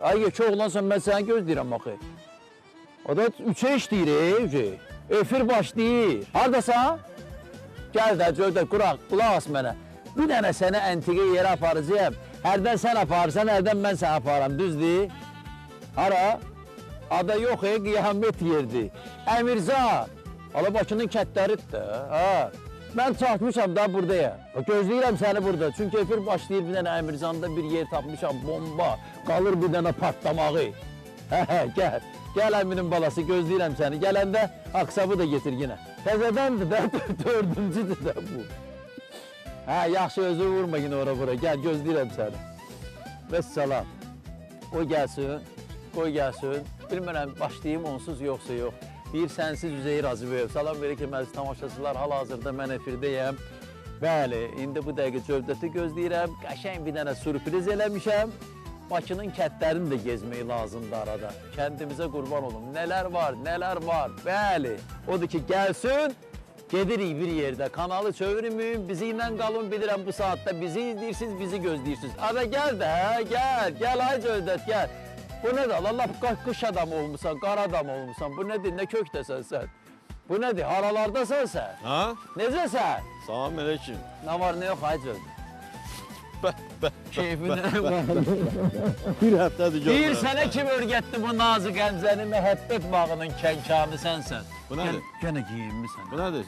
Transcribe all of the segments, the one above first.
Ay yekə oğlansan mən səni gözləyirəm axı. O da 3'e işləyir, efir başlayır. Haradasan? Gəl də Cövdət, qulaq as mənə. Bir dənə səni əntiqə yerə aparacağım. Hərdən sən aparırsan, hərdən mən səni aparam, düzdür? Hara? Ada yox, qiyamət yerdir. Əmirzan, ala Bakının kətləridir də. Mən çatmışam da buradayım. Gözləyirəm səni burada. Çünki efir başlayır bir dənə Əmirzanda bir yer tapmışam, bomba. Qalır bir dənə patlamağı. Gəl. Gəl əminin balası, gözləyirəm səni. Gələndə aksabı da getir yenə. Təzədəndir də, dördüncüdür də bu. Yaxşı özü vurma yine ora-bura. Gəl, gözləyirəm səni. Vəssalam. O gəlsin, qoy gəlsin. Bilmirəm, başlayayım onsuz yoxsa yox. Bir sənsiz Üzeyir Hacıböyev. Salam verir ki, məziz tamaşaçılar, hal-hazırda mən efirdəyəm. Bəli, indi bu dəqiqə Cövdəti gözləyirəm. Qəşəng bir dənə sürpriz eləmişəm. Bakının kətlərini də gezmək lazımdır arada. Kəndimizə qurban olun. Nələr var, nələr var. Bəli, odur ki, gəlsin. Gedirik bir yerdə, kanalı çevirməyin, bizi ilə qalın, bilirəm bu saatda bizi izləyirsiniz, bizi gözləyirsiniz. Ada gəl də, gəl ay Cövdət, gəl. Bu nədir, Allah qış adamı olmuşsan, qara adam olmuşsan, bu nədir, nə kökdəsən sən? Bu nədir, haralardasan sən? Ha? Necəsən? Salam aleyküm. Nə var, nə yox ay Cövdət? Keyfinə Bir həftədir görürəm. Bir sənə kim örgətdi bu nazik əmzəni, məhəbbət bağının kənkanı sənsən. Bu nədir? Gənə giyinmisən. Bu nədir?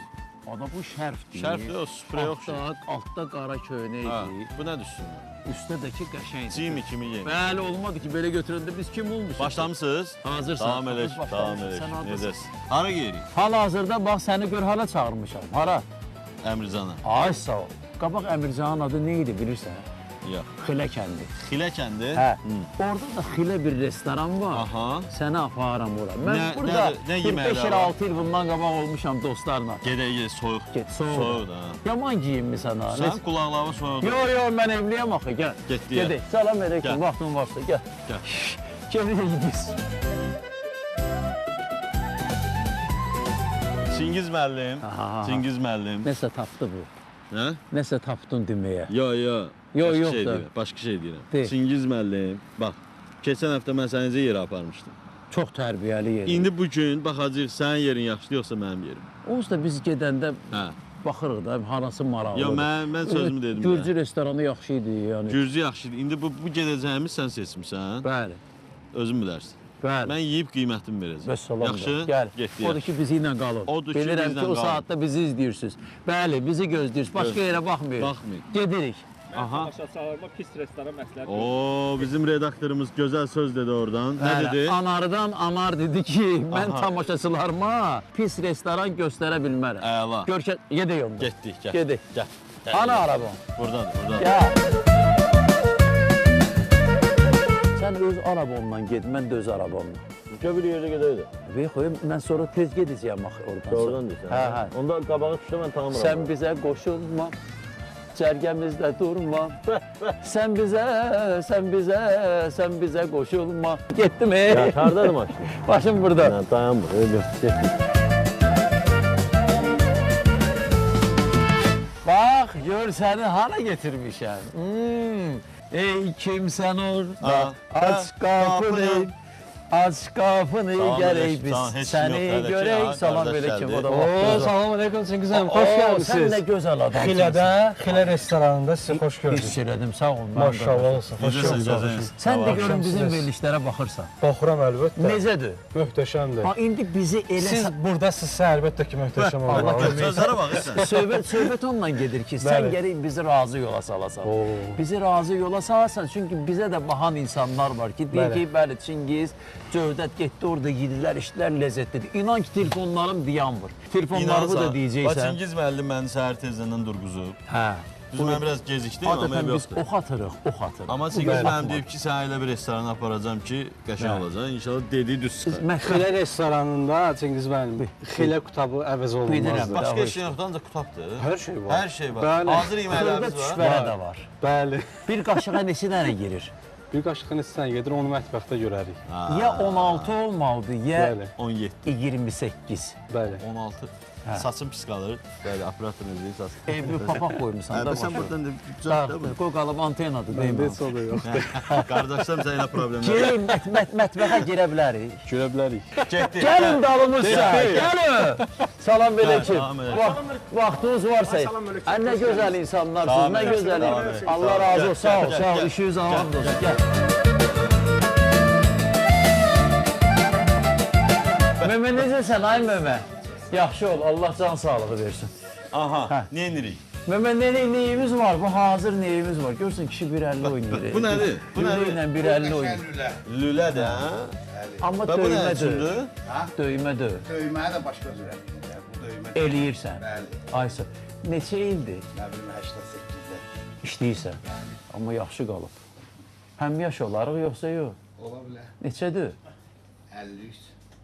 Ada bu şərfdir. Şərfdir, o sprey yoxdur. Altda qara köynəkdir. Bu nədir üstündə? Üstədəki qəşəngdir. Cimi kimi yeyin. Bəli, olmadı ki, belə götürəndə biz kim olmuşuq? Başlamısınız? Hazırsan. Salam aleyküm, salam aleyküm. Necəsin? Hara geyirik? Hal-hazırda bax, səni gör hala çağırmışam. Hara? Əmrizana. Ay, sağ ol. Qabaq Əmircanın adı nə idi, bilirsən? Yox. Xilə kəndi. Xilə kəndi? Hə. Orada da Xilə bir restoran var. Aha. Səni aparam ora. Mən burada 45-6 il bundan qabaq olmuşam dostlarla. Gedək, soyuq. Get, soğuq. Yaman giyinmisən ha. Sən qulaqlarına soyuq. Yox, mən evliyəm axı, gəl. Gedək. Salam aleyküm, vaxtın varsa, gəl. Gedirik biz. Çingiz müəllim. Nəsə tapdı bu. Nə? Nəsə tapdın deməyə. Yox. Yox da. Başqa şey deyirəm. Çingiz müəllim, bax, keçən həftə mən səni necə yerə aparmışdım? Çox tərbiyəli yer. İndi bugün baxacağıq, sənin yerin yaxşı yoxsa mənim yerim. Onsuz da biz gedəndə baxırıq da, hansı maraqlıdır. Yox, mən sözümü dedim. Gürcü restoranı yaxşı idi. Yəni. Gürcü yaxşı idi. İndi bu gedəcəyimiz sən seçmisən. Bəli. Özün bilərsən. Bəli. Mən yeyib qiymətimi verəcəm. Vəssalam. Yaxşı, getdik. Odur ki, bizi ilə qalın. Bilirəm ki, o saatda bizi izləyirsiniz. Bəli, bizi gözləyirsiniz. Başqa yerə baxmayın. Baxmayın. Gedirik. Aha. Çağırma pis restoran məsləhət. Oo, bizim redaktorumuz gözəl söz dedi oradan. Nə dedi? Anardan anar dedi ki, mən tamaşaçılarıma pis restoran göstərə bilmərəm. Əla. Görkə, gedək onda. Getdik, gəl. Gedək. Gəl. Ana arabam. Buradadır. Gəl. Sən öz arabamla get, mən də öz arabamla. Bir yerdə gedəydi. Mən sonra tez gedəcəyəm axı oradan. Oradan deyirsən. Hə. Onda qabağı düşdə mən tanımıram. Sən bizə qoşulma, cərgəmizdə durma. Sən bizə qoşulma. Getdim Ya, hardadır maşın? Başım burada. Dayan bu, öyle getdik. Bax, gör səni hara getirmişəm. Ey kimsən orada, aç qapını. Aç qapını gələk biz səni görək. Salam aleyküm. Salam aleyküm Çingiz əmi, xoş gəlmisiniz. Sən də gözəl adamsın. Xilədə, Xilə restoranında sizi xoş gördük. Hiss elədim, sağ ol. Maşallah olsun, xoş gördük. Sən də görün bizim verilişlərə baxırsan. Baxıram əlbəttə. Necədir? Möhtəşəmdir. Ha, indi bizi elə... Siz buradasınızsa əlbəttə ki, möhtəşəm olur. Sözlərə baxırsan. Söhbət onunla gedir ki, sən gərək bizi razı yola salasan. Bizi razı yola salasan, çünki bizə də baxan insanlar var ki, deyir ki, bəli, Çingiz, Cövdət getdi orada yedilər, işlər ləzzətlidir. İnan ki, telefonlarım diyanmır. Telefonlarımı da deyəcəksən. Çingiz müəllim məni səhər tezdən durğuzub. Hə. Düz mən biraz gecikdim, amma adətən ev biz yoxdur. ox atırıq. Amma Çingiz müəllim deyib ki, səni elə bir restorana aparacam ki, qəşəng olacaq. İnşallah dediyi düz çıxar. Xilə restoranında Çingiz müəllim, Xilə qutabı əvəz olunmazdır. Başqa heç şey yoxdur, ancaq qutabdır. Hər şey var. Hər şey var. Hazır yeməklərimiz var. Düşbərə də var. Bəli. Bir qaşığa neçə dənə girir? Bir qaşıq neçə gedir, onu mətbəxdə görərik. Ya 16 olmalıdır, ya 17. 28. Bəli. 16. Saçım pis qalır. Bəli, operator özü saç. Bir papaq qoymusan da Sən başa. buradan da düzelt də bu. Qoy qalıb antenadır, deyim. Heç o da yoxdur. Qardaşlarım sən elə problemlər. Girin, mətbəxə girə bilərik. Görə bilərik. Getdik. Gəlin dalımızsa, gəlin. Salam aleyküm. Salam aleyküm. Vaxtınız varsa. Nə gözəl insanlarsınız, Salam nə aleyküm. gözəl. Salam aleyküm. Allah razı olsun, sağ ol, Gəl, sağ ol. gəl. İşiniz aman olsun. Gəl. Mömə necəsən ay Mömə? Yaxşı ol, Allah can sağlığı versin. Aha, nə edirik? Mömə neyimiz var? Bu hazır neyimiz var? Görürsən kişi 1.50 oynayır. Bu nədir? Bu Lülə nədir? ilə 1.50 oynayır. Lülədir, hə? Amma Və bu nə döymədir. üçündür? Döymədir. Döyməyə də başqa cür eləyirlər. Bu döymə Eləyirsən. bəli. Aysa, neçə ildir Nə bilim 88-də işləyirsən? Amma yaxşı qalıb. Həm yaş olarıq yoxsa yox? ola bilər. Neçədir? 53,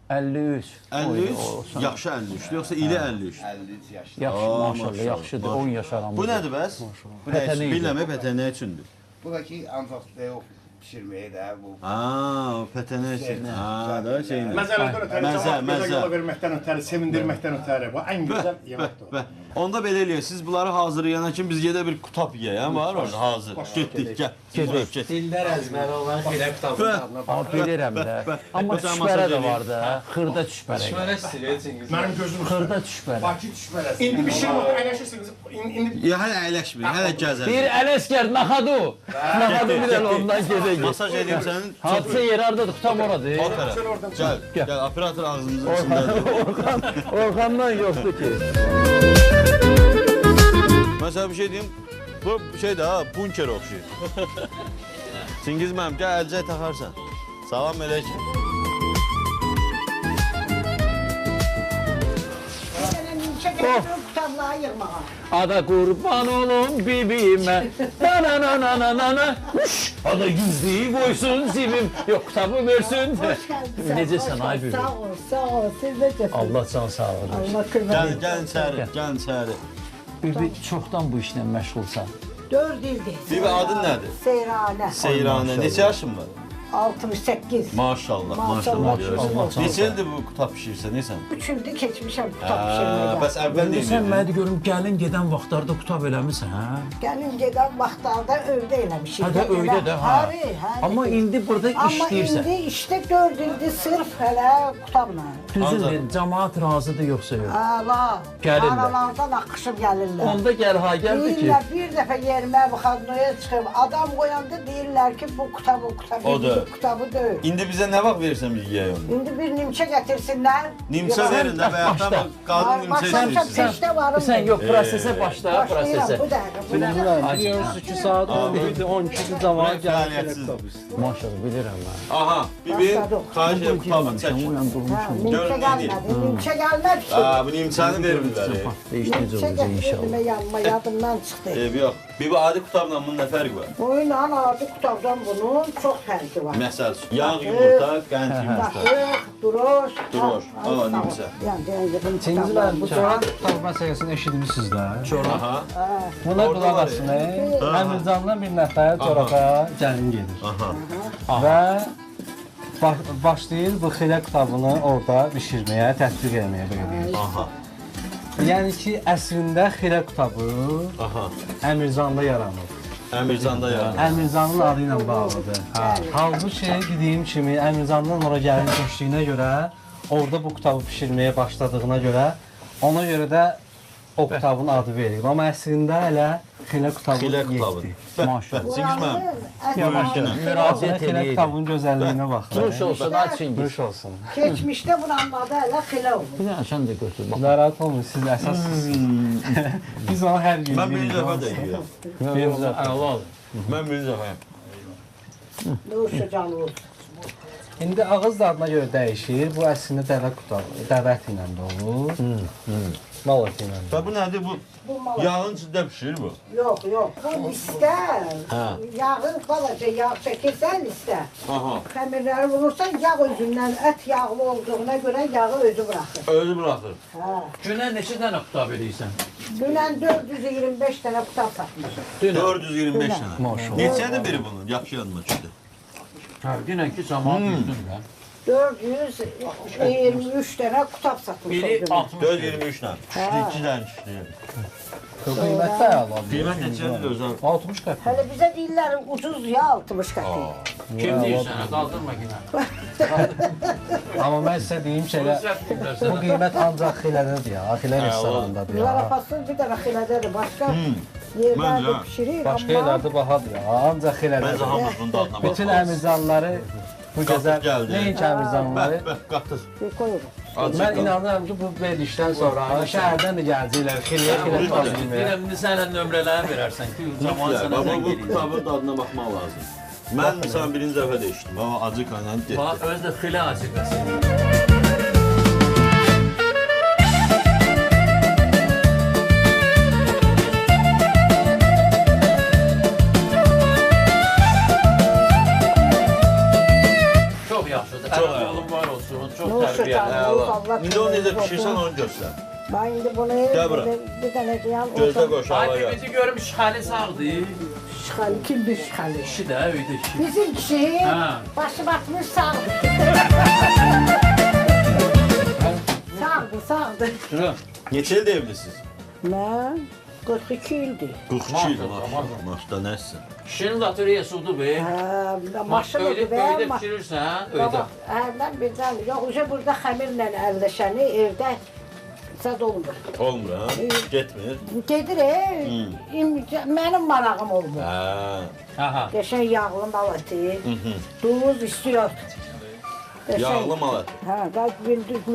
53. 53, yaxşı 53, yoxsa ili 53? 53 yaşlı. Yaxşı, Aa, maşallah, maşallah, yaxşıdır. maşallah. 10 yaş aramızda. Bu nədir bəs? Bu nə Pətənə üçün? idi. Bilməm, pətən nə üçündür? Bu da ki ancaq o pişirməyə də bu. Aa, pətənə üçün. Ha, da şeydir. Məzələrdən ötəri, Məzə, cəmaat məzə. gözə yola verməkdən ötəri, sevindirməkdən ötəri. Bu ən gözəl yeməkdir. Bəh. Onda belə eləyək, siz bunları hazırlayana kimi biz gedə bir kutap yeyək, hə? Var orada hazır. Getdik, gəl. Gedək. Get. Dillər əzbəri olan xirə kitabının adına bax. Amma bilirəm də. Amma Sən çüşbərə masaj də eləyir. var da. Xırda çüşbərə. Şmərə istəyir Çingiz. Mənim gözüm üstə. Xırda çüşbərə. Bakı düşmələsi. İndi bir şey var, əyləşirsiniz. İndi Ya hələ əyləşmir, hələ gəzər. Bir Ələskər naxadu. Naxadu bir elə ondan gedək. Masaj edeyim sənin. Hadisə yeri hardadır? Tam oradır. O tərəf. Gəl, gəl, operator ağzımızın içindədir. Orxandan yoxdur ki. Mən sənə bir şey deyim, bu şey də ha, bunker oxşayır. Çingiz mənim, gəl əlcək taxarsan. Salam aleyküm. Kitabları yığmağa. Ada qurban olum bibimə. Na. Ada yüzlüyü qoysun zibim. Yox, kitabı versin. Hoş geldin. Necəsən ay bibi? Sağ ol, sağ ol. Siz necəsiniz? Allah can sağlığı versin. Allah kırmızı. Gəlin içəri, gəlin içəri. Bibi çoxdan bu işlə məşğulsan. 4 ildir. Bibi adın nədir? Seyranə. Seyranə, neçə yaşın var? 68. Maşallah, Maşallah, maşallah. maşallah. Neçə ildir bu kutab pişirsən, neysən? 3 ildir keçmişəm kitab pişirməyə. Bəs əvvəl nə Sən edirdin? mənə görüm gəlin gedən vaxtlarda qutab eləmisən, hə? Gəlin gedən vaxtlarda evdə eləmişik. Hə də öydə də, ha. Həri. Amma indi burada Amma işləyirsən. indi işte 4 ildir sırf hələ kitabla. Düzün deyil, cəmaat razıdır yoxsa yox? Allah. Gəlirlər. Aralardan axışıb gəlirlər. Onda gəl ha gəldi ki. Deyirlər bir dəfə yerimə buxadnoya çıxıb adam qoyanda deyirlər ki bu kitabı Odur. kitabı deyil. İndi bizə nə vaxt verirsən biz yeyək onu? İndi bir nimçə gətirsinlər. Nimsə verin də və yaxud da qadın nimsə Başlamışam istəyirsən. 5-də varım. Sən yox prosesə başla, Başlayıram prosesə. bu dəqiqə. Bu dəqiqə. Biliyorsunuz 2 saat 11-dir, 12-dir camaat gəlir xirə Fəaliyyətsiz. kitabı istəyir. Maşallah bilirəm mən. Aha, bibi, xahiş edirəm kutabını çək. Hə, nimçə Görün nə deyir. gəlmədi. Nimçə gəlmədi ki. Aa, bu nimçəni vermirlər. Heç necə Nimçə olacaq inşallah. gətirdim yanıma yadımdan çıxdı. Yox. Bibi adi kutabla bunun nə fərqi var? Boyunla adi qutabdan bunun çox fərqi var. Məsəl üçün, yağ yumurta, qənd yumurta. Baxıq, duruş. Duruş. Aa, nimçə. Yəni, Çingiz müəllim, bu Coran kitab məsələsini eşitmişsiniz də. Aha. Buna Orada qulaq var asın. Əmircandan bir nəfər Corata gəlin gedir. Aha. Və başlayır bu xirə kitabını orada bişirməyə, tətbiq etməyə belə. Aha. Yəni ki, əslində xirə kitabı Aha. Əmircanda yaranıb. Əmircanda yaranır. Əmircanın adı ilə bağlıdır. Halbuki dediyim kimi Əmircandan ora gəlin köçdüyünə görə, orada bu kitabı bişirməyə başladığına görə, ona görə də o kitabın adı verilib. Amma əslində elə xirə kitabı Xilə kitabı. yetdi. Maşallah. Çingiz mənim. Müraciət Xirə edeyim. kitabının gözəlliyinə baxın. Turuş olsun, ay Çingiz. Turuş olsun. Keçmişdə buranın adı elə xilə olub. Bir dənə sən də götür. Bax. Narahat olmayın, siz əsas biz onu hər gün Mən birinci dəfə də yeyirik. yeyirəm. Birinci dəfə. Əladır. Mən birinci dəfəyəm. Nursa canlı. İndi ağız dadına görə dəyişir. Bu əslində dəvə kitabı, dəvə əti ilə də olur. Mal əti ilə də. Və bu nədir? Bu Bu mal. yağın içində pişirir bu. Yox, yox. Bu listə. Yağı balaca yağ çəkirsən listə. Aha. Xəmirləri vurursan yağ özündən, ət yağlı olduğuna görə yağı özü buraxır. Özü buraxır. Hə. Günə neçə dənə qutab edirsən? Dünən 425 dənə qutab satmışıq. 425 dənə. Maşallah. Neçədir biri bunun? Yaxşı yanıma düşdü. Hə, dünənki cəmaat yüzdün də. 423 dənə qutab satmışıq. Biri 60. 423 ilə. Hə. 2 dənə işləyir. Qiymət də əla. Qiymət neçədir özəl? 60 qəpik. Hələ bizə deyirlər ucuz ya 60 qəpik. Kim deyir sənə? Qaldırma yenə. Amma mən sizə deyim ki, elə bu qiymət ancaq xilədədir ya. Xilə restorandadır ya. Zarafasız bir dənə xilədədir. Başqa yerlərdə Məncə. pişirir Başqa amma yerlərdə bahadır ya. Ancaq Məncə xilədədir. hamısının dadına bax. Bütün əmizanları bu gözəl, gəldi. nəinki əmizanları. Bəh, qatır. bir koyuruq. Mən inanıram ki, bu verilişdən sonra şəhərdən də gələcəklər. Xiliyə xilə taz bilməyə. Deyirəm, indi sənə nömrələrini verərsən ki, zaman sənə Bax, zəng bu edir. kitabın dadına baxmaq lazım. Mən məsələn birinci dəfə də içdim. Amma acı ilə getdi. Bax, özü də xilə acıqası. Çox yaxşıdır. Əlim oğlum var olsun, çox tərbiyəli. Allah İndi o necə pişirsən onu göstər. Ben indi bunu Gel bura. bir dənə deyəm. Gözdə qoş Ay, havaya. bizi görüm şixəli sağdır. Şıxalı, kimdir şıxalı? Kişi də, öydə kişi. Bizim kişi Ha. başı batmış sağdır. Sağdır, sağdır. Neçə ildə evlisiniz? Mən 42 ildir. 42 il. Maşda nəsin? Kişinin latörəyə sudu be. Hə, maşın Öydə, oldu be. öydə pişirirsən, öydə. Baba, hərdən birdən, yox, uca burada xəmirlə əlləşəni evdə zad olmur. Olmur ha? Getmir. Gedir, mənim marağım olmur. Hə. Aha. Qəşəng yağlı mal əti, duz istiyor. Yağlı mal əti. Hə,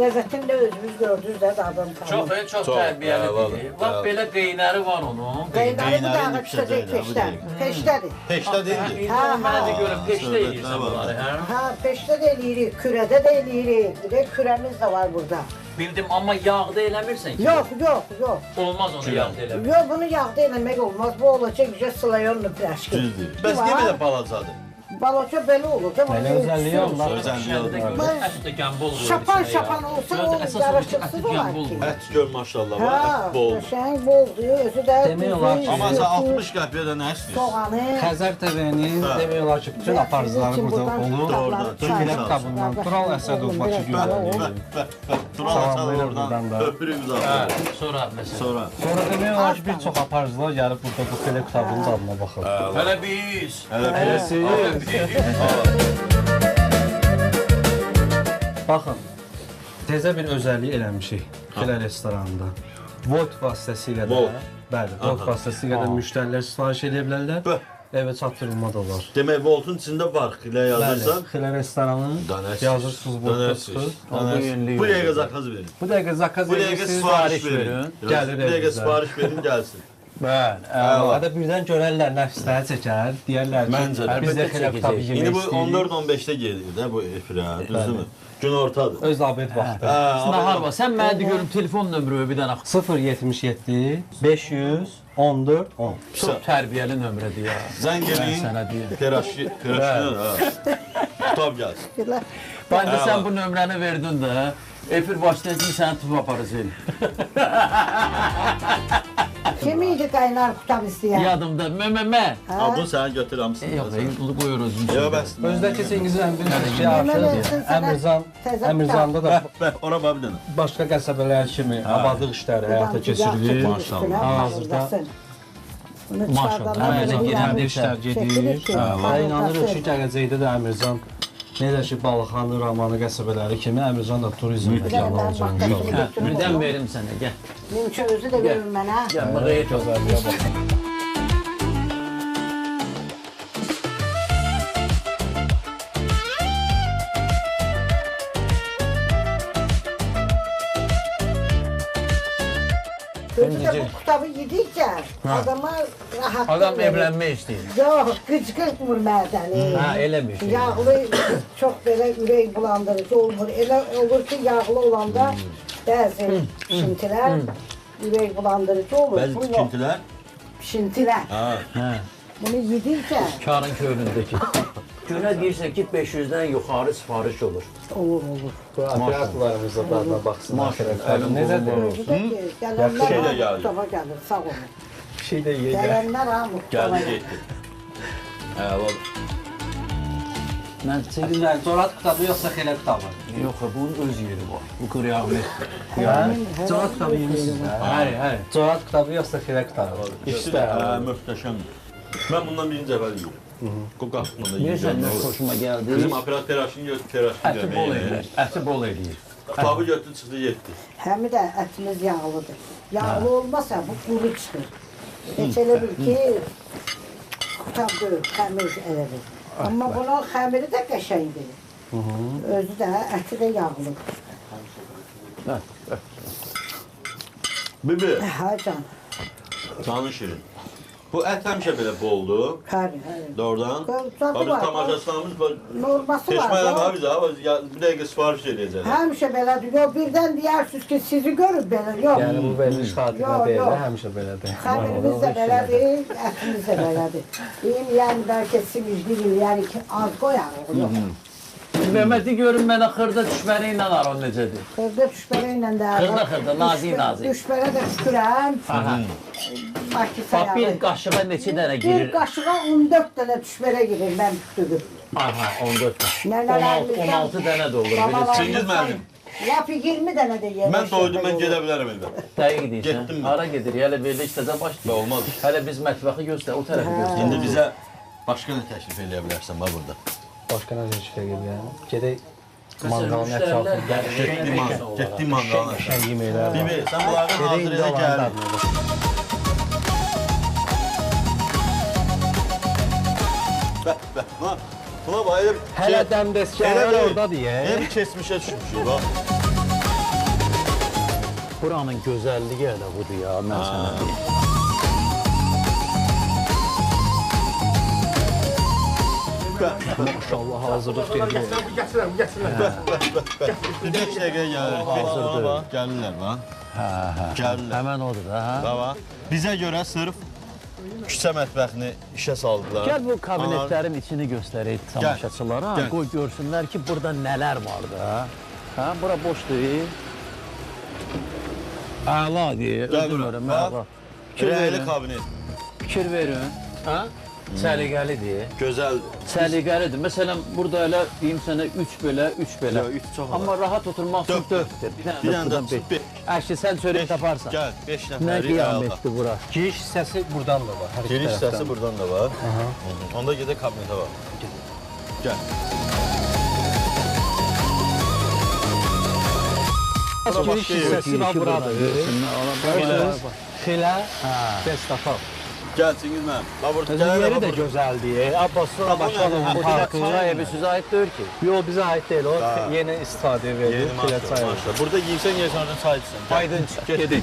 ləzzətini də özünüz gördünüz də dadını Çox, tanıyın. çox Çox, tərbiyəlidir. bəli, Lap bəli. belə qeynəri var onun. Qeynəri bir Qeynəri dənə pişəcək pişəcək, peşdən. bu Peşdədir. Peşdə deyildi. İndi o mənə də görüm, peşdə söhbət eləyirsən nə var? bunları, hə? Hə, peşdə də eləyirik, kürədə də eləyirik. Bir də kürəmiz də var burada. Bildim, amma yağda eləmirsən ki. Yox, yox, yox. Olmaz onu yağda eləmək. Yox, bunu yağda eləmək olmaz. Bu olacaq gücə slayonlu piraşki. Düzdür. Bəs niyə belə balacadır? Balaca belə olur da. Belə özəlliyi onlar. Özəlliyi Şəhərdə olur. görürsən, ət də gəmbol olur. Şapan içinə ya. şapan olsa Görürsən, o əsas odur ki, yaraşıqsız əti olar gəmbol ki. olur. Ət gör maşallah var, Hə, ət bol. qəşəng boldur, özü də Demək olar ki, Amma tuzu, sən 60 qəpiyə də nə istəyirsən? soğanı. Xəzər TV-nin demək olar ki, bütün aparıcıları burada olur. Doğrudan, Xilə kitabından Tural Əsədov Bakı göndərir. Tural Salamlayırıq oradan buradan da. öpürük biz Hə, abi. sonra məsələn. Sonra. Sonra demək olar ki, bir çox aparıcılar gəlib burada bu xilə kitabının dadına baxır. Hələ biz. Hələ Baxın, təzə bir özəllik eləmişik xilə restoranında. Volt vasitəsilə də, Volt. bəli, Volt vasitəsilə də müştərilər sifariş edə bilərlər. Bəh. Evə çatdırılma da olar. Demək voltun içində var, xilə Bəli, yazırsan. xilə restoranı Danəsiz. yazırsınız, Voltda Danəsiz. çıxır. Danəsiz. Bu dəqiqə zakaz verin. Bu dəqiqə zakaz Bu dəqiqə edirsiniz, sifariş verin. Gəlir Bu dəqiqə evinizə. sifariş verin, gəlsin. Bəli, əla. Birdən görərlər, nəfsləri çəkər, deyərlər ki, Məncə də. biz də xilə kitabı İndi yemək bu istəyirik. 14-15-də gedir də bu efirə, düzdürmü? Gün ortadır. Öz abed vaxtı. Nahar var. Sən mənə de görüm telefon nömrəmi bir dənə. 077 500 14 10. Çox tərbiyəli nömrədir ya. Zəng Mən eləyin, sənə deyim. piraşkilər, ha. Tutab gəlsin. Ben de sen bu nömrəni verdin də. Efir başlayınca səni tüp aparacaq. Kim idi qaynar qutab istəyən? Yadımda. Mən. Abla səni götür hamısını. Yox, bunu qoyuyoruz. Yox, bəs. Özdəki Çingizin bir şey Yemək artıq. versin sənə. Əmirzanda da Bəh, ora bax bir dənə. başqa qəsəbələr kimi abadlıq işləri həyata keçirilir. Hal-hazırda Maşallah, Əmirzanda işlər gedir. Və inanırıq ki, ki, gələcəkdə də Əmirzan necə ki, Balıqxanı, Ramanı qəsəbələri kimi Əmirzan da turizm məkanı olacaq inşallah. Birdən verim sənə, gəl. mümkün özü də verin mənə. Gəl, mığayət ol. Gözəlliyə baxın. Özü də bu qutabı yedikcə adama rahat. Adam evlənmək istəyir. Yox, qıcqırtmır mədəni. Ha, elə bir şey. Yağlı çox belə ürək bulandırıcı olmur. Elə olur ki, yağlı olanda bəzi pişintilər ürək bulandırıcı olur. Bəzi Bu yox, tikintilər. pişintilər. Ha. Bunu yedikcə Karın köynündəki. Günə deyirsən ki, 500-dən yuxarı sifariş olur. olur. Bu operatorlarımızda dadına baxsınlar. Maşallah. Necədir? Özü də ki, Şey gələnlər də ha, gəldi. mutfağa gəlir, sağ olun. Bir şey də yeyək. Gələnlər ha, mutfağa Gəldi, gəlir. getdi. Əla. Mən çəkdim. Sizin Corat kitabı yoxsa xelə kitabı? Yox, bunun öz yeri var. Bu qırıyaqlı. Corat kitabı yemişsiniz də. Həri. Corat kitabı yoxsa xelə kitabı? İşte möhtəşəm. Mən bundan birinci dəfə yeyirəm. Qoqaqla da Bilirsən, yeyirəm. nə xoşuma gəldi. Bizim aparat telaşını götür, telaşını Əti bol deməyə. eləyir. Əti bol eləyir. Kitabı götür, çıxdı, yetdi. Həmi də ətimiz yağlıdır. Yağlı olmasa bu quru çıxır. Heç elə bil ki, qutab deyil, xəmir elədir. Amma bunun xəmiri də qəşəngdir. Özü də, əti də yağlıdır. Bibi, Hə, can. canı şirin. Bu ət həmişə belə boldur. Həri, həri. Doğrudan. Zadı Biz var. tamaşaçılarımız var. Norması Seçmə var. eləmə da. bizə, bir dəqiqə sifariş edəcəklər. Həmişə belədir. Yox, birdən deyirsiniz ki, sizi görüb belə. Yox. Yəni bu veriliş xatirinə Yox, deyil, yox. həmişə belədir. Xəmirimiz də belədir, ətimiz də belədir. Deyim, yəni bəlkə simicli yəni ki, az qoyarıq. Yox. Mehmeti görün mənə xırda düşməni ilə aran necədir? Xırda düşbərə ilə də... Xırda, nazik. Düşbərə də düşürəm. Bakı Bax, bir sayağı. qaşığa neçə dənə Bir girir? qaşığa 14 dənə düşbərə girir mən düşdüyüm. Aha, 14 dənə. Nənələrimizdən- 16 dənə də olur, bilirsən. Babalarımızdan- Çingiz müəllim. Lap 20 dənə də yemiş. Mən doydum, mən gedə bilərəm evə. Dəqiq deyirsən. Getdim mən. Hara gedir? Hələ belə işlədə başlayır. Olmaz. Hələ biz mətbəxi göstər, o tərəfi göstər. İndi bizə başqa nə təklif eləyə bilərsən bax burada? Başqa nə cür çıxır yəni? Gedək Məsələn, manqalın müştərilər ətrafında gəlir. Getdim manqalına. şən yeməklər var. Bibi, sən bunları Gedək hazır indi elə onların gəl. dadına bax. Buna bax, elə Hələ dəmdəstgahlar Elə deyil. oradadır ya. Elə bir kesmişə düşmüşük, bax. Buranın gözəlliyi elə budur ya, mən sənə deyim. Maşallah hazırlıq gedir. Bir 5 dəqiqə gəlir. Hazırdır. Bax, gəlirlər, bax. Gəlirlər. Həmən odur da, hə? Bax, bizə görə sırf küçə mətbəxini işə saldılar. Gəl bu kabinetlərin içini göstərək tamaşaçılara. Gəl. Qoy görsünlər ki, burada nələr var da. Hə, bura boşdur. Əladır, özüm Bax, rəyli kabinet. Fikir verin. Hə? Səliqəlidir. Gözəldir. Səliqəlidir. Məsələn, burada elə deyim sənə 3 belə, 3 belə. Yox, üç çox olar. Amma rahat oturmaq üçün Dörd. 4-dür. Bir Bir dənə dənə də də buradan 5. beş. Əşi, sən çörək taparsan. Gəl, 5 Nə nəfəri qiyamətdir bura. Giriş hissəsi buradan da var. Hər iki Geniş tərəfdən. hissəsi buradan da var. Onda gedək kabinetə bax. Gəl. Bura Giriş başqa yer. hissəsi var buradır. Xilə, Festafal. Gəl Çingiz mənim. Bax burada Özün gəl. yeri də gözəldir. Abbaslı Başanovun O parkı. direkt çay Evi sizə aid deyil ki. Yox, bizə aid deyil. O yeni istifadəyə verilir. Yeni Xilə çayı. maşallah. Burada yeyirsən, yersən, çay içsən. Gəl. Aydın çıx, gedin.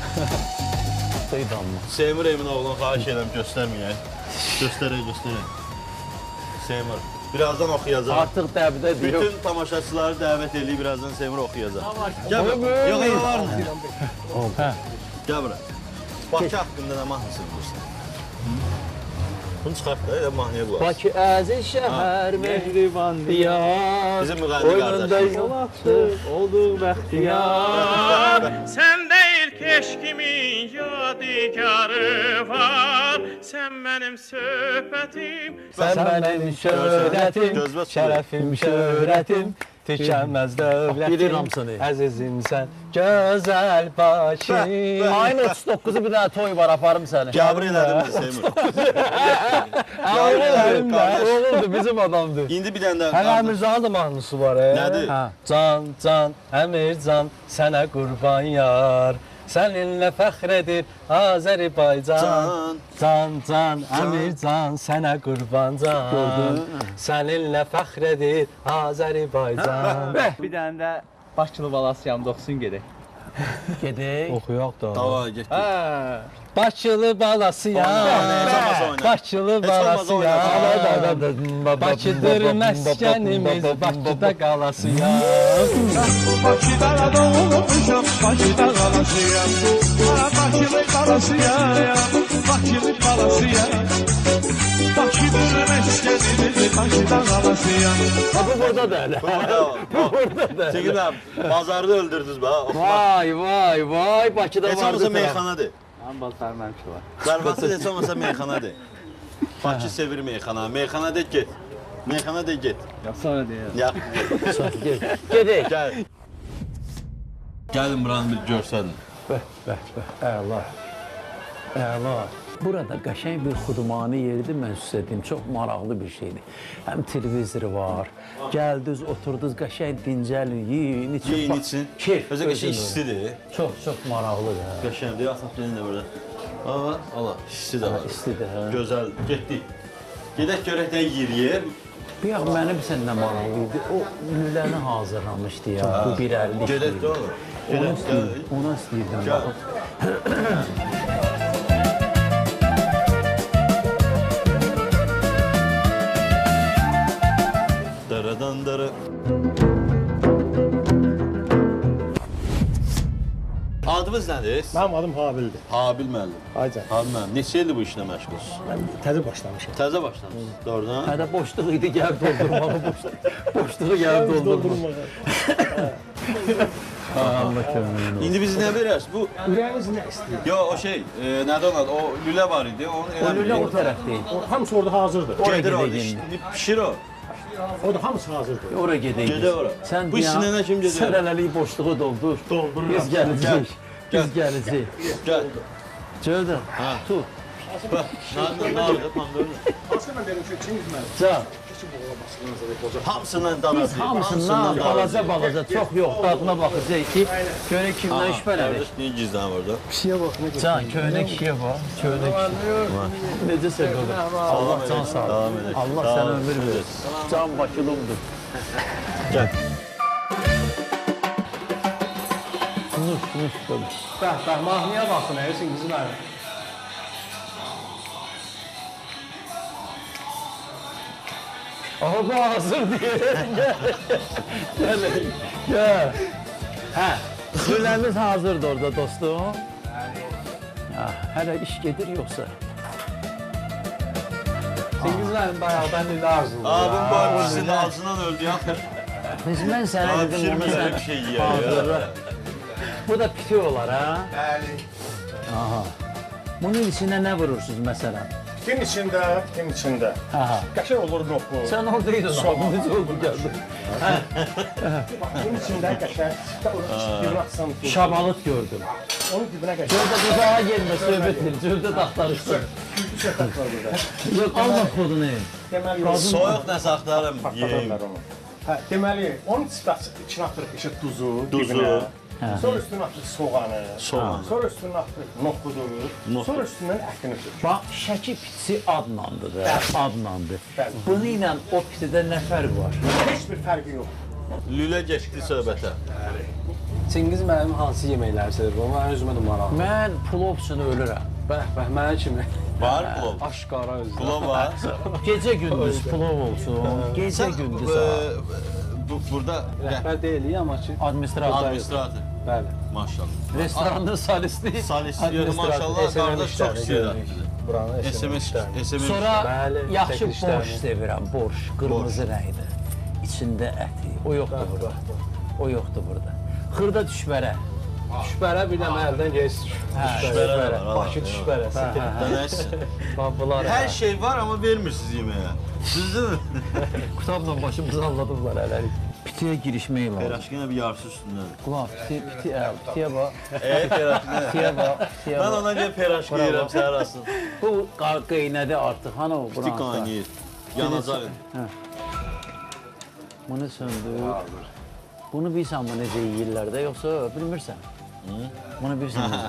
Seydanmı. Seymur Emin oğlunu xahiş edirəm göstərməyək. Göstərək. Seymur. Birazdan oxuyacaq. Artıq dəbdə deyir. Bütün tamaşaçıları dəvət edib birazdan Seymur oxuyacaq. Gəl bura. Yox, var mı? Hə. Gəl bura. Bakı haqqında nə mahnısı bilirsən? Bunu çıxart da, elə mahnıya qulaq. Bakı əziz şəhər, mehriban diyar. Bizim müğənni qardaşımız. Oyunda olduq bəxtiyar. Sən deyil keşkimin yadigarı var. Sən mənim söhbətim. Sən mənim şöhrətim, Gözbə tutulur. Şərəfim, şöhrətim, tükənməz dövlətim. Bilir hamısını. Əzizim sən, gözəl Bakı. Ayın 39'u bir daha toy var, aparım səni. Qəbr elədim də Seymur. Oğuldu, Qardaş. oğuldu, bizim adamdır. İndi bir dənə də Hələ qardaş. Əmircanın da mahnısı var. Nədir? Hə. Can, can, Əmircan, sənə qurban yar. Səninlə fəxr edir Azərbaycan. Can. Can, can, Əmircan, sənə qurban can. Gördün? Səninlə fəxr edir Azərbaycan. Bir dənə də Bakılı balasıyam 90 gedək. Gedək. Oxuyaq da. Davay, get. Bakılı balasıyam. Heç olmaz oyna. Bakılı Heç olmaz oyna. balasıyam. Bakıdır məskənimiz, Bakıda qalasıyam. Bakıda doğulmuşam, Bakıda qalasıyam. Bakılı balasıyam, Bakılı balasıyam. Bakıdır məskənimiz, Bakıda qalasıyam. Bu burada da elə. Burada da. Çekin abi, bazarda öldürdünüz be. Vay, vay, vay, Bakıda Heç vardı. olmasa meyxanadır. Mən baltarım həmişə var. Zarfatı heç olmasa meyxanadır. Bakı sevir meyxana. Meyxana de get. Meyxana de get. Sonra deyirəm. Ya. Gedək. Gəl. Gəlin buranı bir görsədin. Əla. Əla. Burada qəşəng bir xudmani yeridir, mən sizə deyim, çox maraqlı bir şeydir. Həm televizoru var, gəldiniz, oturdunuz, qəşəng dincəlin, yiyin, için. Yiyin için. Keyf. Özü qəşəng istidir. Çox maraqlıdır. Hə. Qəşəngdir, asaflının da burada. Allah, isti də var. İstidir, hə. Gözəl, getdik. Gedək görək nə yeriyə. Bir yax, mənim səndən maraqlı idi. O lüləni hazırlamışdı ya, bu bir əllik. Gedək də olur. Ona istəyirdim. Gəl. Daradan dara. Adınız nədir? Mənim adım Habildir. Habil müəllim. Aycan. Habil müəllim. Neçə ildir bu işlə məşğulsunuz? Mən təzə başlamışam. Təzə başlamısınız, doğrudan? Hədə boşluq idi, gəlib doldurmağa boşluğu gəlib doldurmağa. Allah köməyini. İndi biz nə verərsiniz? Bu, Ürəyiniz nə istəyir? yo o şey, nədən adı? O lülə var idi, onu O lülə o tərəfdəyim. Hamısı orada hazırdır. Gedir o, gedək şimdi pişir o. Orada hamısı hazırdır. Ora gedək. Gedə ora. Sən Bu sinənə kim gedir? Sən hələlik boşluğu doldur. Doldururam. Biz gələcəyik. Gəl. Biz gələcəyik. Gəl. Gördün? Tut. Bax, nə oldu, pandorun? Aslında mən dedim ki, Çingiz müəllim, Can. keçib ola basılınızda Hamısından danacaq. Hamısından balaca, çox yox. Dadına baxacaq ki, görək kimdən şübhələdir. Qardaş, niyə gizlən orada? Kişiyə bax, nə qədər. Can, köynək kişiyə bax. Köynək kişi. Necə seviyorlar? Allah can sağ Davam ol. edək. Allah Davam sənə edək. ömür versin. Can bakılımdır. Gəl. Nuş, tabii. Bəh, mahnıya baxın, Çingiz müəllim. Aha bu hazır diye. Gel. Hə, lüləmiz hazırdır orada dostum. Hələ iş gedir yoxsa? Çingiz müəllim bayaqdan lülə arzulayır. Abim bu arabasının ağzından öldü ya. Biz mən sənə Abi dedim onu pişirmə sən bir şey yiyər hazırla. ya. Bu da piti olar ha. Bəli. Aha. Bunun içində nə vurursunuz məsələn? Pitin içində. Ha. Qəşəng olur noxu. Sən oradaydın. Necə oldu gəldi? Pitin içində qəşəng. Dibinə atsan. Şabalıt gördüm. Onun dibinə qəşəng. Göldə buzağa gelmə, söhbət edir. Göldə daxtarışsın. Güclü söhbət var burada. Yox, alma kodunu. Deməli, Soyuq nəsə axtarım, yeyim. Axtarırlar onu. Hə, deməli, onun içinə atırıq işə duzu, Duzu. dibinə. Sonra üstünə atırıq soğanı. Soğan. Sonra üstünə atırıq noxudu. Sonra üstündən ətini sür. Bax, şəki pitisi adlandı da, adlandı. Bəli. Bunu ilə o pitidə nə fərq var? Heç bir fərqi yox. Lülə geçdi söhbətə. Çingiz müəllim hansı yeməkləri sevir? Bu mən özümə də maraqlı. Mən plov üçün ölürəm. Bəh, mənə kimi. Var plov. Aşqara özü. Plov var. Gecə gündüz plov olsun, gecə gündüz Burada Rəhbər deyilik, amma ki, administrator. administrator. bəli. Maşallah. Restoranın salisti. Salisiyyədi maşallah. Qardaş çox istəyirəm. Buranı SMS. Sonra Bəli, yaxşı çəkilişlər. borş sevirəm, borş, qırmızı rəngdə. İçində əti. O yoxdur burada. O yoxdur burada. Xırda düşbərə. Düşbərə bir də əldən geçir. Düşbərə də var, Bakı düşbərəsi. Dənəşsin. Bax, bunlar Hər şey var, amma vermirsiniz yeməyə. Düzdür mü? Qutabla başımızı anladıblar hələlik. Pitiyə girişmək lazım. Peraşkina bir yarısı üstündən. Qulaq, pitiyə bax. Peraşkina. Pitiyə bax, pitiyə Mən bax. ona görə peraşki yeyirəm səhər arasın. Bu qeynədi artıq, hanı o? Piti qaynayır. Yanacaq. Bunu söndür. Bunu bilsən bu necə yeyirlər də, yoxsa bilmirsən? Bunu bilsən mi?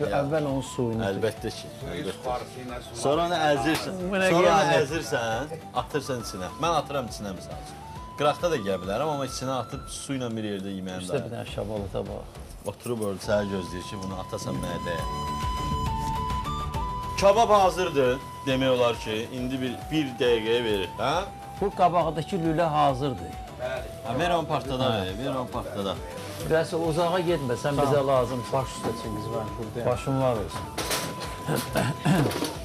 Əvvəl onun suyunu. Əlbəttə ki. Sonra onu əzirsən. Bu nə Sonra onu qiyamət? əzirsən, atırsan içinə. Mən atıram içinə misal üçün. Qıraqda da yeyə bilərəm, amma içinə atıb su ilə bir yerdə yeməyim İşte bir daha. dənə şabalıta bax. Oturub orada səhər gözləyir ki, bunu atasan mədəyə. Kabab hazırdır, demək olar ki, indi bir dəqiqəyə verir, hə? Bu qabağdakı lülə hazırdır. Ver 10 partada ver, ver 10 partada. Biraz uzağa getmə, sən bizə lazımsan. Baş üstə Çingiz müəllim buradayım. Başın var olsun.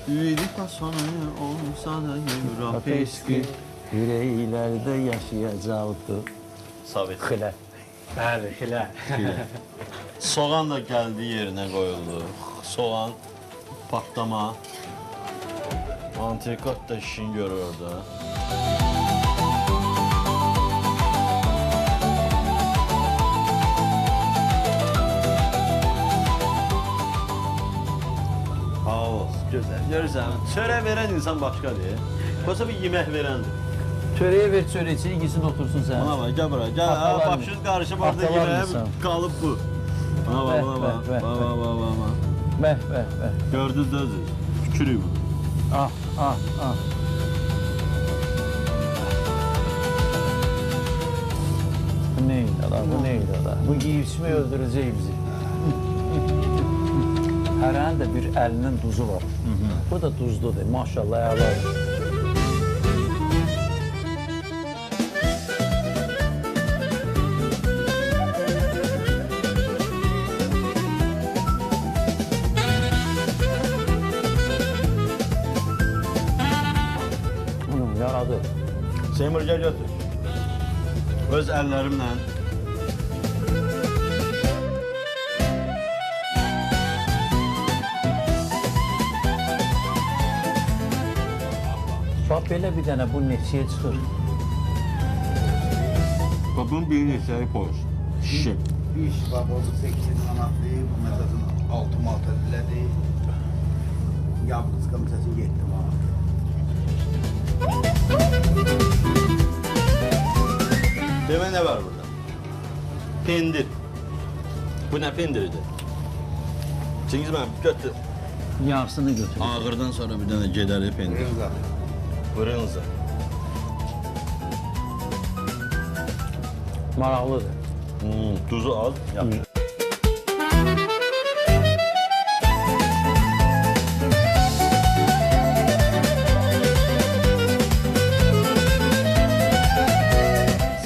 Üyelik sonunu olsa da Europeski. Yüreklərdə yaşayacaqdı. Sovet. Xilə. Bəli, xilə. Soğan da gəldi yerinə qoyuldu. Soğan, patlama. Antrikot da işini görür orada. gözəl. Görürsən, çörək verən insan başqadır. Yoxsa bir yemək verəndir. Çörəyə ver çörəkçi, ikisin otursun sən. Bana bak, gel buraya. Gel, Atalar başınız karışıp orada Atalar yemeğe mısın? kalıp bu. Bana bak, bana bak. Ver, ver, Bak, ver. bak, bak, bak. Bəh, bəh, bəh. Gördünüz de özünüz. Tükürüyüm. Ah, ah, ah. Bu neydi la, bu neydi la? Bu yiyişimi öldürəcək bizi. Hərənin də bir əlinin duzu var. Bu da duzludur, maşallah, əla. Yaradı. Seymur gel götür. Öz ellerimle. Bax, belə bir dənə bu neçəyə çıxır? Babamın bir neçəyi koyur. Şişe. Bir iş var, o 8 manatlı, bu məsələn 6 manat edilədir. Yabqızqa məsələn 7 manat. Deme ne var burada? Pendir. Bu ne pendiridir? Cengiz ben götür. Yarısını götür. Ağırdan sonra bir tane gedəri pendir. Rızaq. Brınza. Maraqlıdır. Tuzu az. Yaxşı.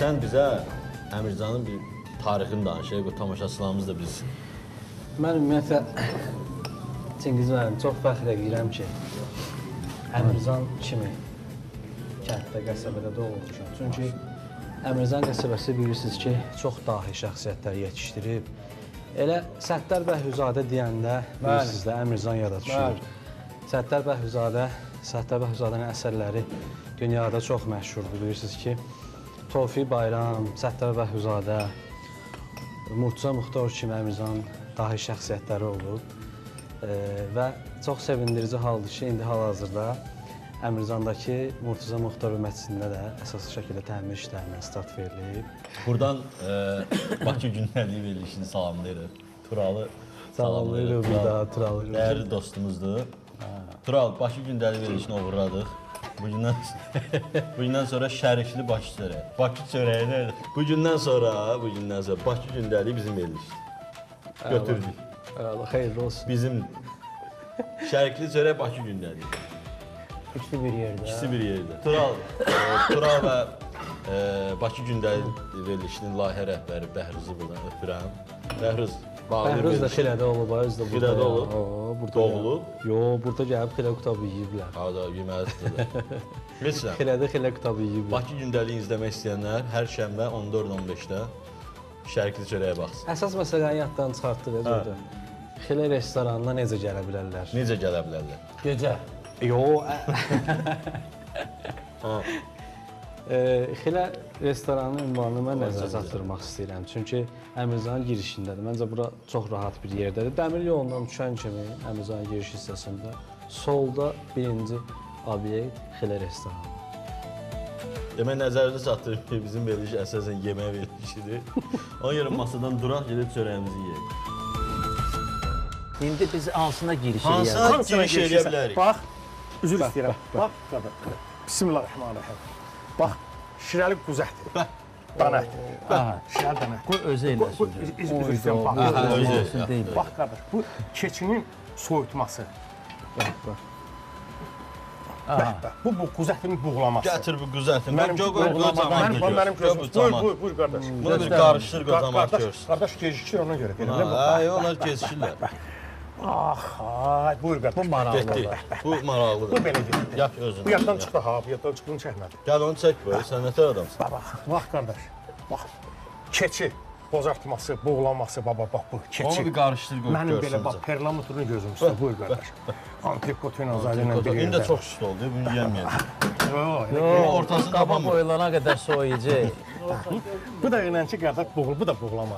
Sən bizə Əmircanın bir tarixini danışır, bu tamaşaçılarımız da bilsin. Mən ümumiyyətlə Çingiz müəllim çox fəxr edirəm ki, Əmircan kimi kənddə, qəsəbədə doğulmuşam. Çünki Əmircan qəsəbəsi bilirsiniz ki, çox dahi şəxsiyyətlər yetişdirib. Elə Səttar Bəhvüzadə deyəndə bilirsiniz də Əmircan yada düşür. Səttar Bəhvüzadənin əsərləri dünyada çox məşhurdur. Bilirsiniz ki, Tofiq Bayram, Səttar Bəhvüzadə, Murtuza Muxtar kimi Əmircan dahi şəxsiyyətləri olub. Və çox sevindirici haldır ki, indi hal-hazırda Əmircandakı Murtuza Muxtar hörmətçisində də əsas şəkildə təmir işlərinə start verilib. Buradan Bakı gündəliyi verilişini salamlayırıq. Turalı Salamlayırıq burada, Turalı. Dəyərli dostumuzdur. Tural, Bakı gündəliyi verilişini uğurladıq. Bugündən sonra şərikli Bakı çörəyi. Bakı çörəyi nədir? Bugündən sonra Bakı gündəliyi bizim verilişdir. Götürdük. Allah xeyirli olsun. Bizim şərikli çörək Bakı gündəliyi. İkisi bir yerdə. İkisi bir yerdə. Tural və Bakı gündəliyi verilişinin layihə rəhbəri Bəhruz'u buradan öpürəm. Bəhruz, Bəhruz da Xilədə olub, özü də burada. Xilədə olub? Doğulub? Yox, burada gəlib Xilə qutabı yeyiblər. Ada yeməlidir. Mesela Xilədə Xilə qutabı yeyiblər. Bakı gündəliyini izləmək istəyənlər hər şənbə 14-15-də şərikli çörəyə baxsın. Əsas məsələni yaddan çıxartdıq özüdür. Xilə restoranına necə gələ bilərlər? Necə gələ bilərlər? Gecə. Yox. Xilə restoranının ünvanını mən nəzərə çatdırmaq istəyirəm. Çünki Əmircanın girişindədir. Məncə bura çox rahat bir yerdədir. Dəmir yolundan düşən kimi Əmircanın giriş hissəsində solda birinci obyekt Xilə restoranı. Demək nəzərdə çatdırıb ki, bizim veriliş əsasən yemək verilişidir. Ona görə masadan duraq, gedib çörəyimizi yeyək. İndi biz hansına giriş Hansına giriş edə bilərik? Bax, üzr istəyirəm. Bax, Bismillahirrahmanirrahim. Bax, şirəli quzətdir. Dana əti. Şirəli dana əti. Bu özü elə Bu, üzr istəyirəm, bax. Özü. Bax, qardaş, bu keçinin soyutması. Bu quzətinin buğulaması. Gətir bu quzu ətini. Mənim gözüm. Buyur, qardaş. Bunu bir qarışdır, qozamaq görsün. Qardaş gecikir ona görə. Onlar kesişirlər. Buyur qardaş. Bu maraqlıdır. Getdi. Bu maraqlıdır. Bu belə getdi. Yap özünü. Bu yaddan çıxdı ha, bu yaddan çıxdığını çəkmədi. Gəl onu çək böyle, sən nətər adamsın? Bax qardaş, bax. Keçi. bozartması, buğulaması, baba bax bu keçi. Onu bir qarışdır gör. Mənim belə bax perlamoturunu gözüm üstə, buyur qardaş. Antrikot ilə zadə ilə bir İndi yerdə. çox üstü oldu, bunu yeməyəcəm. Yox, Ortasını Qaba qabanmır. boyulana qədər soyuyacaq. bu da inançı qardaş bu da buğulama.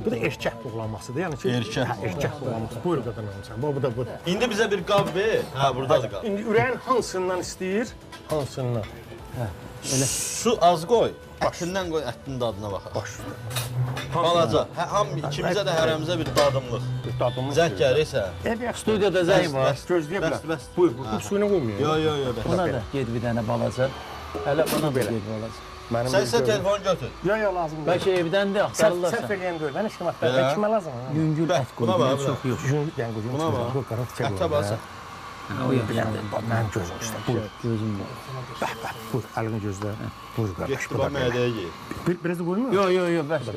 Bu da erkək buğulamasıdır. Yəni ki, Erkək erkək buğulaması. Buyur qadın olsun. Bu da bu. İndi bizə bir qab ver. Hə, burdadır qab. İndi ürəyin hansından istəyir? Hansından? Su az qoy. Ətindən qoy, ətinin dadına baxaq. Baş üstə. Balaca. Hə, ikimizə də hərəmizə bir dadımlıq. Dadımız. Zəng gəlirsə. Studiyada zəng var. Gözləyə bilər. Bəs. Buyur, bu suyunu qoymuyor. Yo, bəs. Buna da ged bir dənə balaca. Hələ buna da ged balaca. Mənim Sən isə telefonu götür. Yo, lazım deyil. Bəlkə evdəndir, Səhv axtarırlarsa. eləyən deyil. Mən işim axtarıram. Belə. Kimə lazım? Yüngül ət Buna qoyuyor, bax, çox yox. Yəni qoyum. Buna bax. Bu qara çiçək Ətə var. basən. O yaxşıdır. Mənim gözüm üstə. Buyur. Gözüm var. Buyur, əlini gözlə. Buyur qardaş. Getdi bax mədəyə yeyir. Biraz da qoymuyor? Yo, bəs.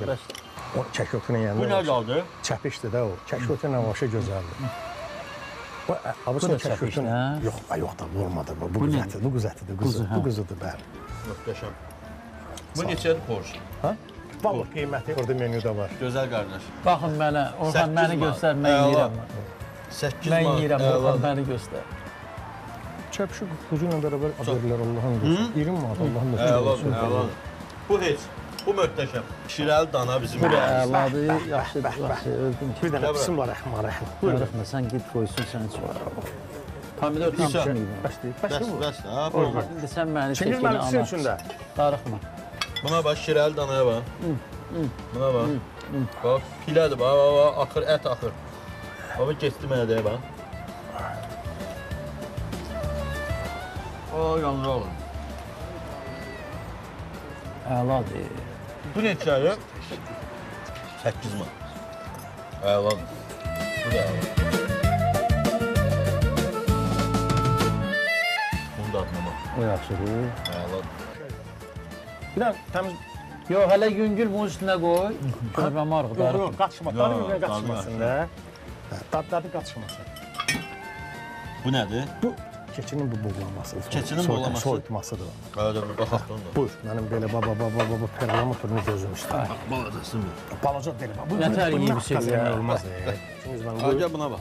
O çəkotuna yəni. Bu nə qaldı? Çəpişdir də o. Çəkotuna vaşı gözəldir. Bu abısın da çəpiş, çəkotun. hə? Yox da olmadı bu. Bu Bu quzudur, bu quzudur, Quzu, hə. bu quzudur bəli. Möhtəşəm. Bu neçədir porsiya? Vallah qiyməti orada menüdə var. Gözəl qardaş. Baxın mənə, Orxan 8 məni manat. göstər, mən yeyirəm. 8 Mən manat. yeyirəm, əladır. Orxan məni göstər. Çəpişi quzu ilə bərabər adırlar Allahın qoysun. 20 manat Allahın Əladır, qoysun. əladır. Bu heç. Bu möhtəşəm. Şirəli dana bizim ürəyimizdə. Əladır, yaxşı, öldüm ki. Bir dənə bismillahirrahmanirrahim. Buyur. Buyurma, sən git qoysun, sən çox. Pomidor tam Güzel. pişməyib. Bəsdir. Bəs, Bəsdir bu. bəs. Ha, bu. İndi sən məni Çingil şəkillə mənim sizin ana. üçün də. Darıxma. Buna bax, şirəli danaya bax. Buna bax. Bax, pilədir, bax, axır, ət axır. Bax, getdi mədəyə bax. O, yanır oğlum. Əladır. Bu neçədir? 8 manat. Əladır. Bu da əladır. Bunu da atma bax. O yaxşıdır. Əladır. Bir dənə təmiz. Yox, hələ yüngül bunun üstünə qoy. Görməm arıq, Yox, darıxma. qaçma. Yox, Dadı birbirine dadı qaçmasın da. Dadı qaçmasın. Bu nədir? Bu keçinin bu buğulamasıdır. Keçinin buğulaması? Soyutmasıdır. Qayda bir baxaq da onda. Buyur, mənim belə baba perlamoturunu gözüm üstə. Balacası mı? Balaca deyil. Bu Nətər yeyib şey ya? olmaz. İkiniz mən buyur. Gəl buna bax.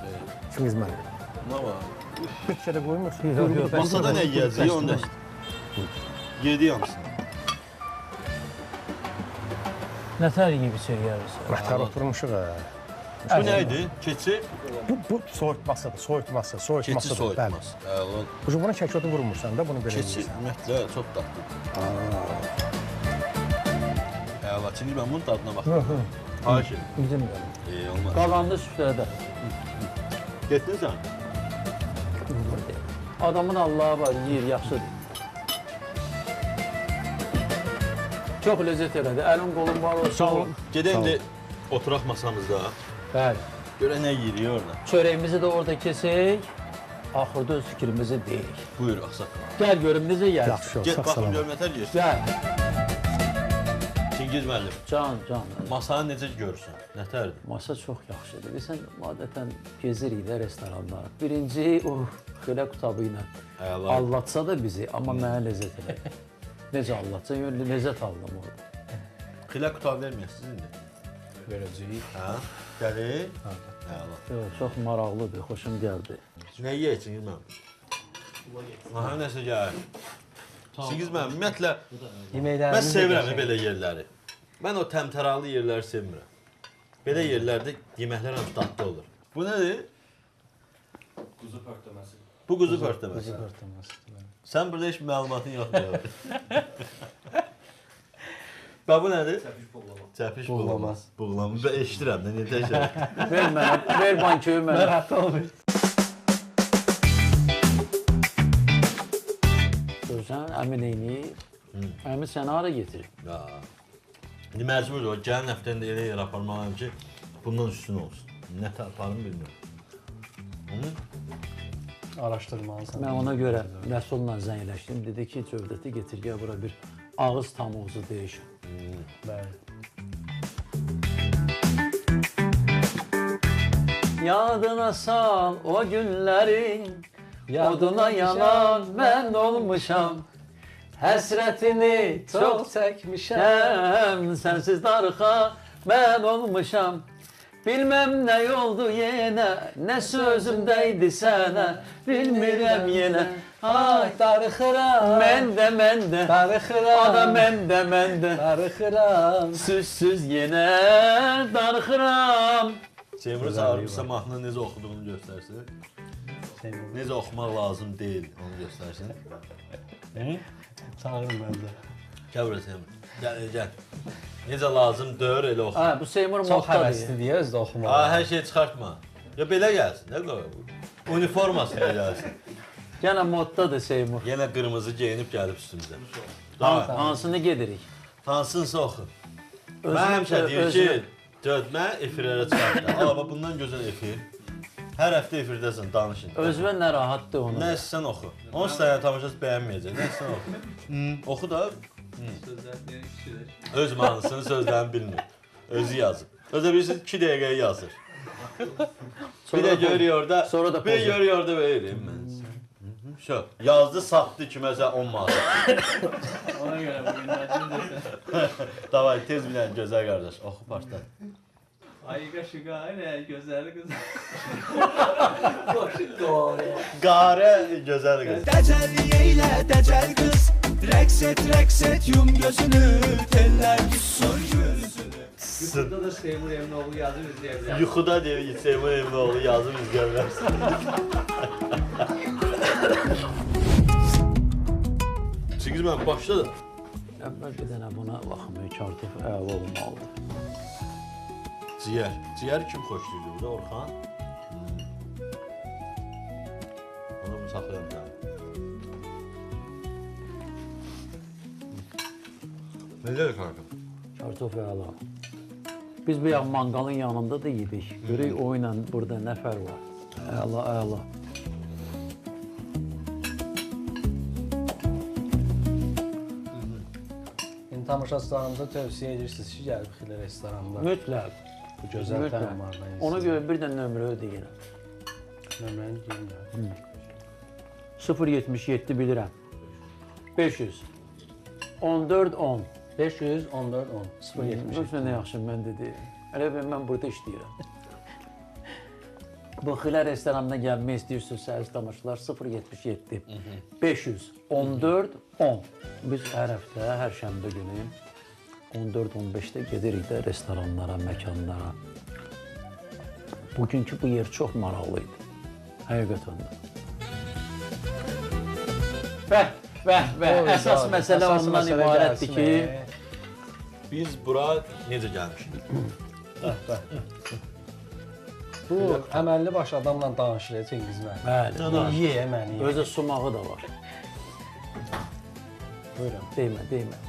İkiniz mən. Buna bax. Bir kişi də qoymursun. Yox, Masada nə yeyəcəyik onda? Yedi hamısını. Nətər yeyib içər yarısı. Məhtar oturmuşuq ha. Bu nə idi? Keçi? Bu soyutmasıdır, soyutması, Keçi soyutmasıdır. soyutması. Əladır. Bu buna çəkotu vurmursan da bunu belə Keçi yeyirsən. ümumiyyətlə çox dadlıdır. Əla, çünki mən bunun dadına baxdım. Xahiş edirəm. Bizim gəlir. Olmaz. Qalandı süfrədə. Getdin sən? Adamın Allah'a var, yeyir, yaxşıdır. Çox ləzzət elədi. Əlim qolum var olsun. Sağ ol. Gedək indi oturaq masamızda. Bəli. Görə nə yeyirik orada. Çörəyimizi də orada kesək. Axırda öz fikrimizi deyik. Buyur, axsaq. Gəl görüm necə gəlir. Yaxşı ol, Get sağ baxım salam. gör nətər yersin. Gəl. Çingiz müəllim, Can. masanı necə görürsən? Nətərdir? Masa çox yaxşıdır. Bilirsən, adətən gezirik də restoranlar. Birinci o xirə qutabı ilə Əla. allatsa da bizi, amma mənə ləzzət elədi. Necə allatsa, yönlü ləzzət aldım orada. Xilə qutab verməyəsiniz indi. Verəcəyik. Hə? Gəlir? Əla. Yox, çox maraqlıdır, xoşum gəldi. Nə yeyək Çingiz müəllim? Aha, nəsə gəlir. Çingiz müəllim, ümumiyyətlə, Yeməklərimiz mən sevirəm belə yerləri. Mən o təmtəralı yerləri sevmirəm. Belə yerlərdə yeməklər həm dadlı olur. Bu nədir? Quzu pörtləməsi. Bu quzu pörtləməsi. Sən burada heç məlumatın yoxdur. Bax bu nədir? Səpiş boğlama. Çəpiş buğlaması. Buğlaması. Ben eşidirəm də, necə eşidirəm. Ver mənə, ver banköyü mənə. Rahat olmuş. Görsən, əmin eyniyib. Əmin səni hara getirir? Ya. İndi məcburdur o, gələn həftəni də elə yer aparmalıyım ki, bundan üstün olsun. Nə taparım bilmirəm. Araşdırmalısan. Mən ona görə Rəsulla zəngləşdim. Dedi ki, Cövdəti getir, gəl bura bir ağız tamuğuzu deyişin. Bəli. Yadına sal o günlerin, yadına yanan ben olmuşam. Həsrətini çox çəkmişəm, sənsiz darıxa mən olmuşam. Bilməm nə oldu yenə, nə sözümdəydi sənə, bilmirəm yenə. Ay, darıxıram, mən də, darıxıram, o da mən də, darıxıram, süzsüz yenə darıxıram. Seymur'u çağırmışsa mahnını necə oxuduğunu göstərsin. Necə oxumaq lazım deyil, onu göstərsin. Çağırın mən də. Gəl buraya Seymur. Gəl. Necə lazım dör, elə oxu. Ha, bu Seymur Çox moddadır. həvəsli deyə özü də oxumaq. Hər şey çıxartma. Ya belə gəlsin, nə qoy. Uniformasıyla gəlsin. Yenə moddadır Seymur. Yenə qırmızı geyinib gəlib üstümüzə. Hansını gedirik? Hansınsa oxu. Mən həmişə deyir ki, mən efirlərə çıxartdım. Amma bundan gözəl efir. Hər həftə efirdəsən, danışın. Özünə nə rahatdır onu. Nə istəsən oxu. Onun sənə tamaşası bəyənməyəcək. Nə istəsən oxu. Oxu da. Öz mahnısını, sözlərini bilmir. Özü yazıb. Özə bilirsiniz 2 dəqiqəyə yazır. Bir də görüyor orada. Sonra da bir görüyor orada verirəm mən. Şu yazdı satdı ki mesela 10 manat. Ona görə bugün necə Davay tez bilən gözəl qardaş oxu başla. Ay qaşıqayla gözəl qız. Qare gözəl qız. Dəcəl eylə dəcəl qız Rəqs et yum gözünü Teller tutsun gözünü Yuxuda da Seymur Eminoğlu yazıb izləyə bilər. Yuxuda deyir Seymur Eminoğlu yazıb izləyə bilərsən. Çingiz mən başladım. Əvvəl bir dənə buna baxım, kartof əla olmalıdır. Ciyər. Ciyər kim xoşlayır burada? Orxan? Onu mu saxlayalım da? Necədir kanka? Kartof əla. Biz bu yan manqalın yanında da yedik. Görək o ilə burada nə fərq var. Əla. İndi tamaşaçılarımıza tövsiyə edirsiniz ki, gəlib Xile restoranında. Mütləq. Bu gözəl təlimatlardan yesin. Ona görə bir də nömrə ödəyirəm. Nömrəni deyim. 077 bilirəm. 500. 14 10. 500 14 10 070. Lütfen nə yaxşı mən dedi. Elə mən burada işləyirəm. Bu Xile restoranına gəlmək istəyirsiniz, səhər tamaşalar 077 500 14 10. Biz hər həftə, hər şənbə günü 14-15-də gedirik də restoranlara, məkanlara. Bugünkü bu yer çox maraqlı idi. Həqiqətən də. Əsas məsələ ondan ibarətdir ki, biz bura necə gəlmişik? Bu əməlli baş adamla danışır Çingiz mən. bəli, Ye məni. özə sumağı da var. Buyurun. Deymə.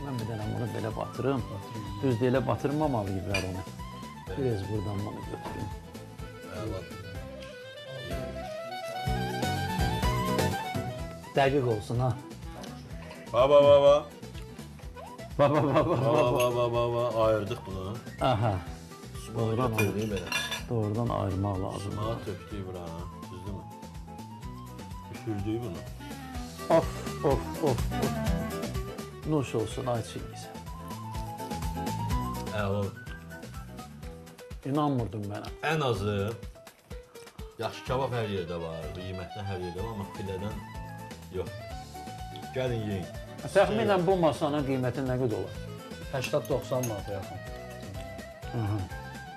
Mən bir dənə bunu belə batırım. Düzdür, elə batırmamalıydılar onu. Biraz buradan bunu götürüm. Dəqiq olsun ha. Baba. Baba. Ayırdıq bunu. Aha. Doğrudan götürdük belə. Doğrudan ayırmaq lazım. Sumağı tökdük bura. Düzdürmü? Üfürdük bunu. Of. Nuş olsun ay Çingiz. Əla. İnanmırdım mənə. Ən azı yaxşı kabab hər yerdə var, qiymətli hər yerdə var, amma filədən yox. Gəlin yeyin. Təxminən bu masanın qiyməti nə qədər olar? 80-90 manata yaxın.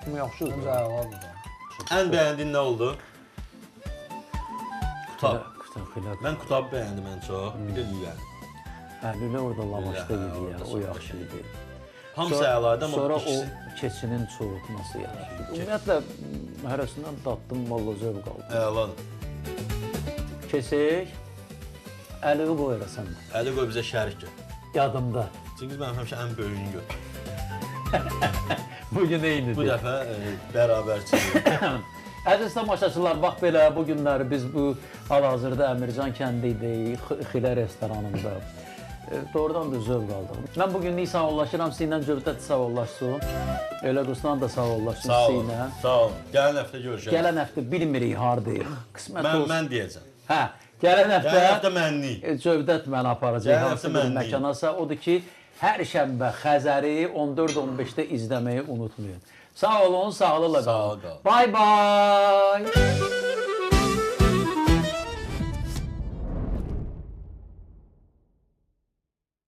Bu yaxşıdır. Məncə əladır. Ən bəyəndiyin nə oldu? Qutab. Qutab. Mən qutabı bəyəndim ən çox. Bir də lülə. Lülə orada lavaşda Lülə, yedi ya, orada o çox yaxşı idi. Hamısı əladır, amma Sonra o ikisi... keçinin soğutması yaxşı idi. Ümumiyyətlə, hərəsindən daddım, vallahi zövq aldım. Əladır. Keçək, əlivi qoyur sən. Əli qoy bizə şərik gəl. Yadımda. Çingiz mənim həmişə ən böyüyünü götür. Bugün eynidir. Bu dəfə bərabərçilik. Əziz tamaşaçılar, bax belə bu günləri biz bu hal-hazırda Əmircan kəndiydik, Xile restoranında. Doğrudan da zövq aldıq. Mən bugün sağollaşıram, Sinən Cövdət sağollaşsın. Elə Ruslan da sağollaşsın Sinə. Sağ olun. Gələn həftə görüşək. Gələn həftə bilmirik hardayıq. Qismət olsun. Mən deyəcəm. Hə, gələn həftə mənlik. Cövdət məni aparacaq Gələn hansı həftə bir mənlik. məkanasa. Odur ki, hər şənbə Xəzəri 14-15-də izləməyi unutmayın. Sağ olun, sağlıqla Sağ ol, qalın. qalın. Bay bay.